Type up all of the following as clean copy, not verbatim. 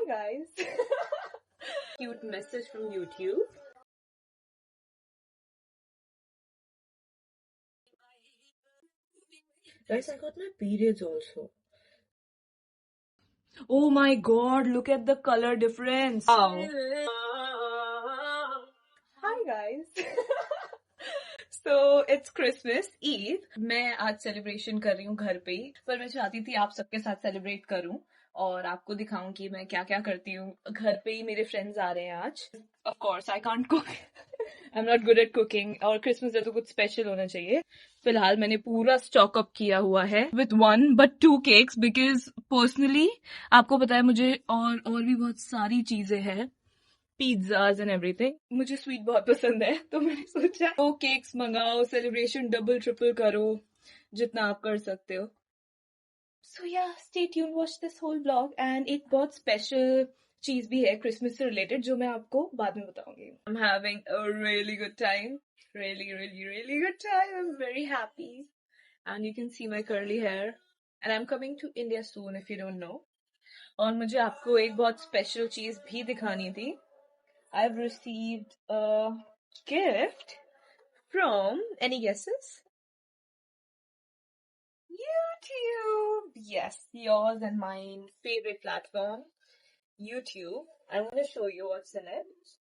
guys. Cute message from YouTube. Guys, I got my periods also. Oh my god, look at the color difference. Wow. Hi guys. So it's Christmas Eve. मैं आज celebration कर रही हूँ घर पे ही, पर मैं चाहती थी आप सबके साथ सेलिब्रेट करूँ और आपको दिखाऊं कि मैं क्या क्या करती हूँ घर पे ही। मेरे फ्रेंड्स आ रहे हैं आज. Of course I can't cook. I am not good at cooking और क्रिसमस डे तो कुछ स्पेशल होना चाहिए. फिलहाल मैंने पूरा स्टॉक अप किया हुआ है with one but to cakes because personally आपको पता है मुझे और भी बहुत सारी चीजें हैं, पिज्जाज एंड एवरीथिंग. मुझे स्वीट बहुत पसंद है तो मैंने सोचा वो केक्स मंगाओ, सेलिब्रेशन डबल ट्रिपल करो जितना आप कर सकते हो. So yeah stay tune, watch this whole blog. And एक बहुत स्पेशल चीज भी है क्रिसमस से रिलेटेड जो मैं आपको बाद में बताऊंगी. I am having a really good time, really good time. I'm very happy and you can see my curly hair and I'm coming to India soon if you don't know. और मुझे आपको एक बहुत स्पेशल चीज भी दिखानी थी. I've received a gift from, any guesses? YouTube. Yes, yours and mine favorite platform, YouTube. I want to show you what's in it.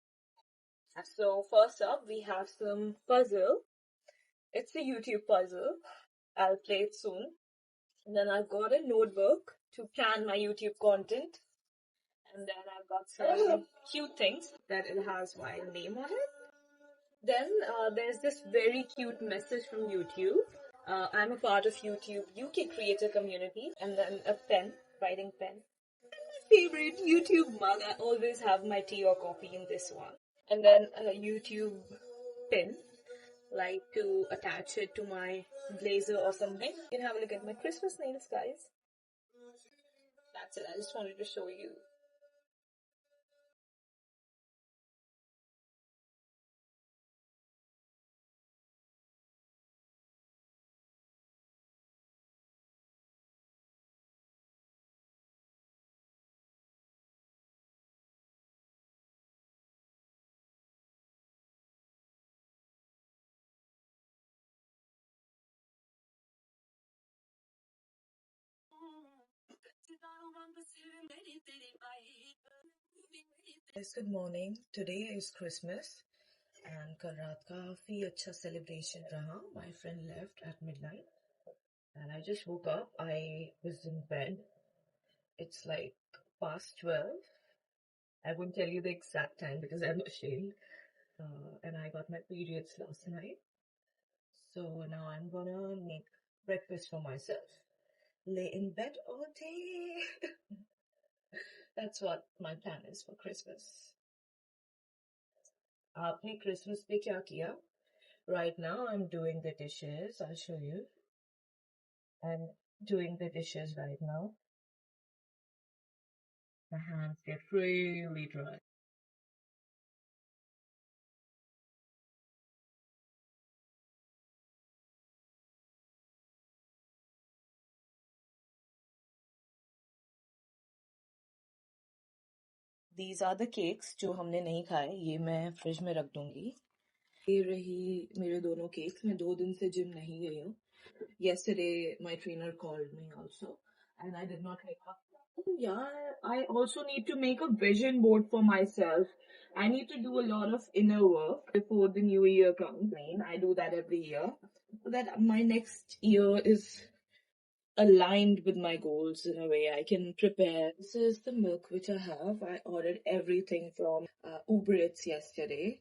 So first up, we have some puzzle. It's a YouTube puzzle. I'll play it soon. And then I've got a notebook to plan my YouTube content. And then I've got some cute things that it has my name on it. Then there's this very cute message from YouTube. I'm a part of YouTube UK creator community. And then a pen, writing pen. My favorite YouTube mug. I always have my tea or coffee in this one. And then a YouTube pin, like to attach it to my blazer or something. You can have a look at my Christmas nails, guys. That's it. I just wanted to show you. Yes, good morning. Today is Christmas and कल रात काफी अच्छा celebration रहा. My friend left at midnight and I just woke up. I was in bed. It's like past 12. I won't tell you the exact time because I'm ashamed. And I got my periods last night. So now I'm gonna make breakfast for myself. Lay in bed all day. That's what my plan is for Christmas. आपने Christmas पे क्या किया? Right now I'm doing the dishes. I'll show you. I'm doing the dishes right now. My hands get really dry. These are the cakes जो हमने नहीं खाए. ये मैं फ्रिज में रख दूंगी. ये रही मेरे दोनों केक्स. मैं 2 दिन से जिम नहीं गई हूँ. Yesterday my trainer called me also and I did not make up. Yeah, I also need to make a vision board for myself. I need to do a lot of inner work before the new year comes. I do that every year so that my next year is aligned with my goals in a way. I can prepare. This is the milk which I have. I ordered everything from Uber Eats yesterday.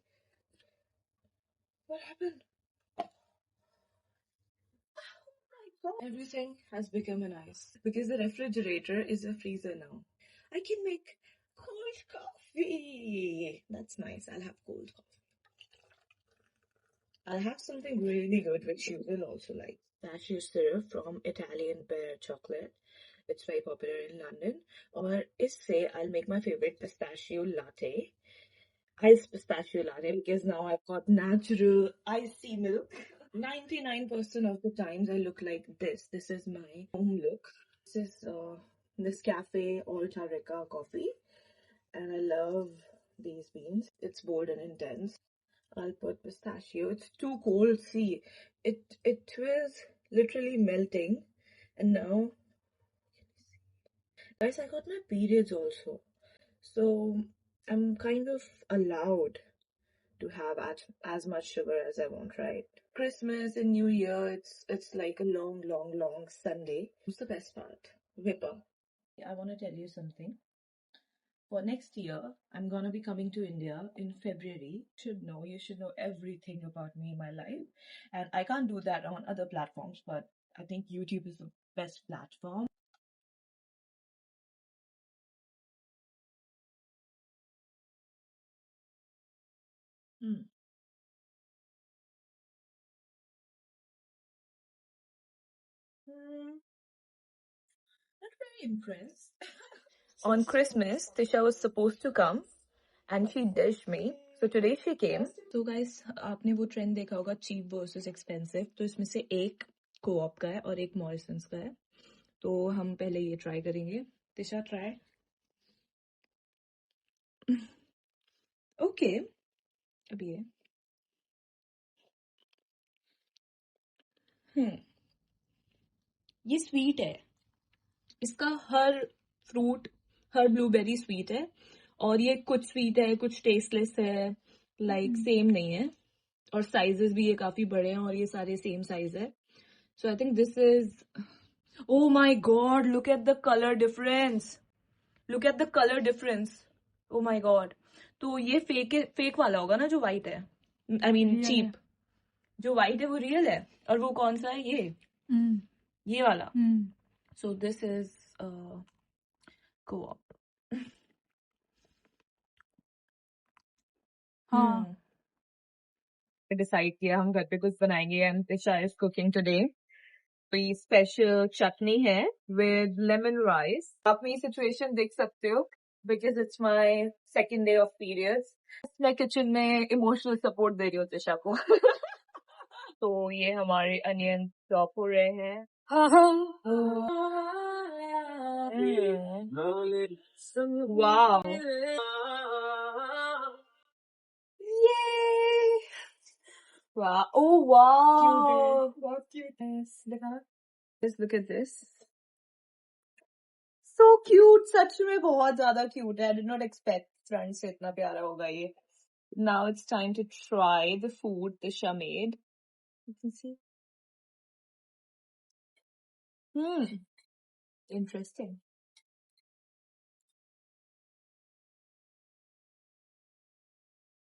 What happened? Everything has become an ice because the refrigerator is a freezer now. I can make cold coffee. That's nice. I'll have cold coffee. I'll have something really good which you will also like. Pistachio syrup from Italian Pear Chocolate. It's very popular in London. Or इससे I'll make my favorite pistachio latte. Iced pistachio latte because now I've got natural icy milk. 99% of the times I look like this. This is my home look. This is Nescafe Alta Rica coffee. and I love these beans. It's bold and intense. I'll put pistachio. It's too cold. See, it was literally melting, and now, guys, I got my periods also, so I'm kind of allowed to have as much sugar as I want, right? Christmas and New Year, it's like a long, long, long Sunday. What's the best part? Whipper. I want to tell you something. For next year, I'm gonna be coming to India in February. You should know everything about me, my life. And I can't do that on other platforms, but I think YouTube is the best platform. Hmm. Hmm, not very impressed. On Christmas, Tisha was supposed to come and she dished me. So today she came. So guys, आपने वो trend देखा होगा cheap versus expensive. तो इसमें से एक co-op का है और एक Morrison's का है. तो हम पहले ये ट्राई करेंगे. तिशा ट्राई. ओके, अभी है. ये स्वीट है. इसका हर फ्रूट, हर ब्लूबेरी स्वीट है और ये कुछ स्वीट है, कुछ टेस्टलेस है, लाइक सेम नहीं है. और साइजेस भी ये काफी बड़े हैं और ये सारे सेम साइज है. So I think this is, oh my god, look at the color difference. Look at the color difference. Oh my god. तो ये फेक वाला होगा ना जो व्हाइट है, आई मीन चीप. जो व्हाइट है वो रियल है और वो कौन सा है, ये वाला. So this is co-op. हाँ, डिसाइड किया हम घर पे कुछ बनाएंगे and Tisha is cooking today. तो ये स्पेशल चटनी है विद लेमन राइस. आप मेरी सिचुएशन देख सकते हो because it's my second day of periods. मैं किचन में इमोशनल सपोर्ट दे रही हूँ तिशा को. तो ये हमारे अनियन चॉप हो रहे हैं. वाओ, ये wow. Oh wow. बहुत cute. Yes, दिखाना. Just look at this. So cute. सच में बहुत ज्यादा cute है. I did not expect front से इतना प्यारा होगा ये. Now it's time to try the food Tisha made. You can see. Interesting.